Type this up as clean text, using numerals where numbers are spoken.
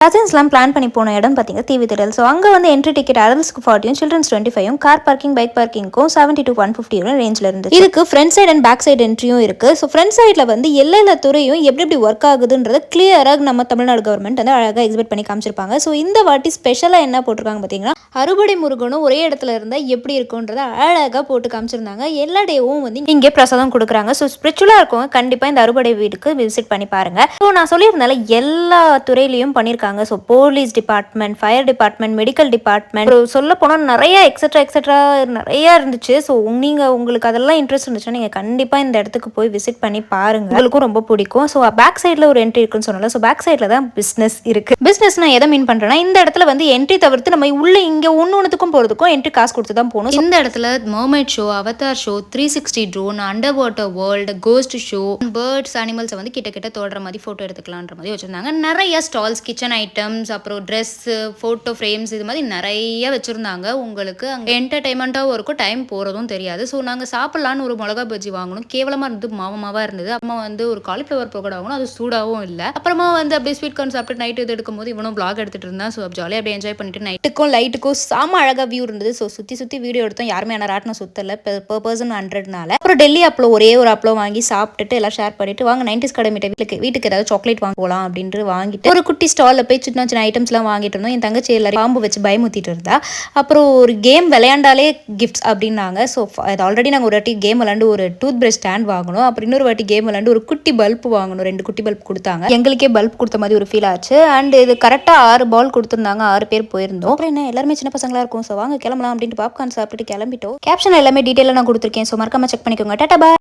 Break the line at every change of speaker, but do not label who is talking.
கசின்ஸ்லாம் plan பண்ணி போன இடம் பார்த்தீங்கன்னா தீவுத்திடல். ஸோ அங்கே வந்து என்ட்ரி டிக்கெட் அடல்ட்ஸ்க்கு 40 சில்ட்ரன்ஸ் 25 கார் பார்க்கிங் பைக் பார்க்கிங்க்கும் 70 to 150 ரேஞ்சில் இருந்துச்சு. இதுக்கு front side and back side என்ட்ரியும் இருக்குது. ஸோ ஃப்ரண்ட் சைடில் வந்து எல்லா துறையும் எப்படி ஒர்க் ஆகுதுன்றதை கிளியராக நம்ம தமிழ்நாடு கவர்மெண்ட் வந்து அழகாக எக்ஸிபிட் பண்ணி காமிச்சிருப்பாங்க. ஸோ இந்த வாட்டி ஸ்பெஷலாக என்ன போட்டிருக்காங்க பார்த்தீங்கன்னா அறுபடை முருகனும் ஒரே இடத்துல இருந்தால் எப்படி இருக்குன்றதை அழகாக போட்டு காமிச்சிருந்தாங்க. எல்லா டேவும் வந்து இங்கே பிரசாதம் கொடுக்குறாங்க. ஸோ ஸ்பிரிச்சுவலாக இருக்கவங்க கண்டிப்பாக இந்த அறுபடை வீட்டுக்கு விசிட் பண்ணி பாருங்க. ஸோ நான் சொல்லியிருந்தால எல்லா துறையிலையும் பண்ணியிருக்காங்க. So police department, fire department, medical department, சொல்ல போனால் நிறைய எக்ஸெட்ரா நிறைய இருந்துச்சு. ஸோ உங்களுக்கு அதெல்லாம் இன்ட்ரெஸ்ட் இருந்துச்சுன்னா நீங்கள் கண்டிப்பாக இந்த இடத்துக்கு போய் விசிட் பண்ணி பாருங்க, உங்களுக்கும் ரொம்ப பிடிக்கும். ஸோ பேக் சைடில் ஒரு என்ட்ரி இருக்குன்னு சொன்னால, ஸோ பேக் சைடில் தான் பிஸ்னஸ் இருக்கு. பிஸ்னஸ் நான் எதை மீன் பண்ணுறேன்னா, இந்த இடத்துல வந்து என்ட்ரி தவிர்த்து நம்ம உள்ள இங்கே ஒன்றுத்துக்கும் போகிறதுக்கும் என்ட்ரி காசு கொடுத்து தான் போகணும். இந்த இடத்துல mermaid show, Avatar show, 360 drone, under water world, ghost show, birds, அனிமல்ஸை வந்து கிட்ட தோடுற மாதிரி ஃபோட்டோ எடுத்துக்கலான்ற மாதிரி வச்சுருந்தாங்க. நிறைய ஸ்டால்ஸ், கிச்சன் ஐட்டம்ஸ், அப்புறம் ட்ரெஸ்ஸு, ஃபோட்டோ ஃப்ரேம்ஸ், இது மாதிரி நிறைய வச்சுருந்தாங்க. உங்களுக்கு அங்கே என்டர்டைன்மெண்ட்டாகவும் இருக்கும், டைம் போகிறதும் தெரியாது. ஸோ நாங்கள் சாப்பிட்லான்னு ஒரு மிளகா பஜ்ஜி வாங்கணும். கேவலமாக இருந்தது, மாவமாவாக இருந்தது. அம்மா வந்து ஒரு காலிஃப்ளவர் பக்கோடா வாங்கணும், அது சூடாகவும் இல்லை. அப்புறமா வந்து அப்படியே ஸ்வீட் கார்ன் சாப்பிட்டு நைட்டு இது எடுக்கும்போது இவனும் பிளாக் எடுத்துகிட்டு இருந்தான். ஸோ ஜாலியாக அப்படியே என்ஜாய் பண்ணிட்டு நைட்டுக்கும் லைட்டுக்கும் செம அழகாக வியூ இருந்தது. ஸோ சுற்றி வீடியோ எடுத்தோம். யாருமே ஆனால் ராட்டினம் சுத்தலை, per person 100னால. அப்புறம் டெல்லி அப்பளம் ஒரே ஒரு அப்பளம் வாங்கி சாப்பிட்டுட்டு எல்லாம் ஷேர் பண்ணிட்டு வாங்க 90s கடை மிட்டை வீட்டுக்கு ஏதாவது சாக்லேட் வாங்க போகலாம் அப்படின்ட்டு வாங்கிட்டு ஒரு குட்டி ஸ்டாலில் போய் சின்ன ஐட்டம்ஸ்லாம் வாங்கிட்டு இருந்தோம். என் தங்கச்சி எல்லாரும் பாம்பு வச்சு பயமுத்திட்டு இருந்தா. அப்புறம் ஒரு கேம் விளையாண்டாலே கிஃப்ட்ஸ் அப்படின்னாங்க. ஸோ அது ஆல்ரெடி நாங்கள் ஒரு வாட்டி கேம் விளாண்டு ஒரு டூத் பிரஷ் ஸ்டாண்ட் வாங்கணும். அப்புறம் இன்னொரு வாட்டி கேம் விளாண்டு ஒரு குட்டி பல்ப் வாங்கணும். 2 குட்டி பல்ப் கொடுத்தாங்க. எங்களுக்கே பல்ப் கொடுத்த மாதிரி ஒரு ஃபீல் ஆச்சு. அண்ட் இது கரெக்டாக 6 பால் கொடுத்துருந்தாங்க. 6 பேர் போயிருந்தோம். அப்புறம் என்ன எல்லாருமே சின்ன பசங்களா இருக்கும். ஸோ வாங்க கிளம்பலாம் அப்படின்ட்டு பாப்கார்ன் சாப்பிட்டுட்டு கிளம்பிட்டோம். கேப்ஷன் எல்லாமே டீட்டெயிலாக நான் கொடுத்துருக்கேன். ஸோ மறக்காம செக் பண்ணிக்கோங்க. டாடா பாய்.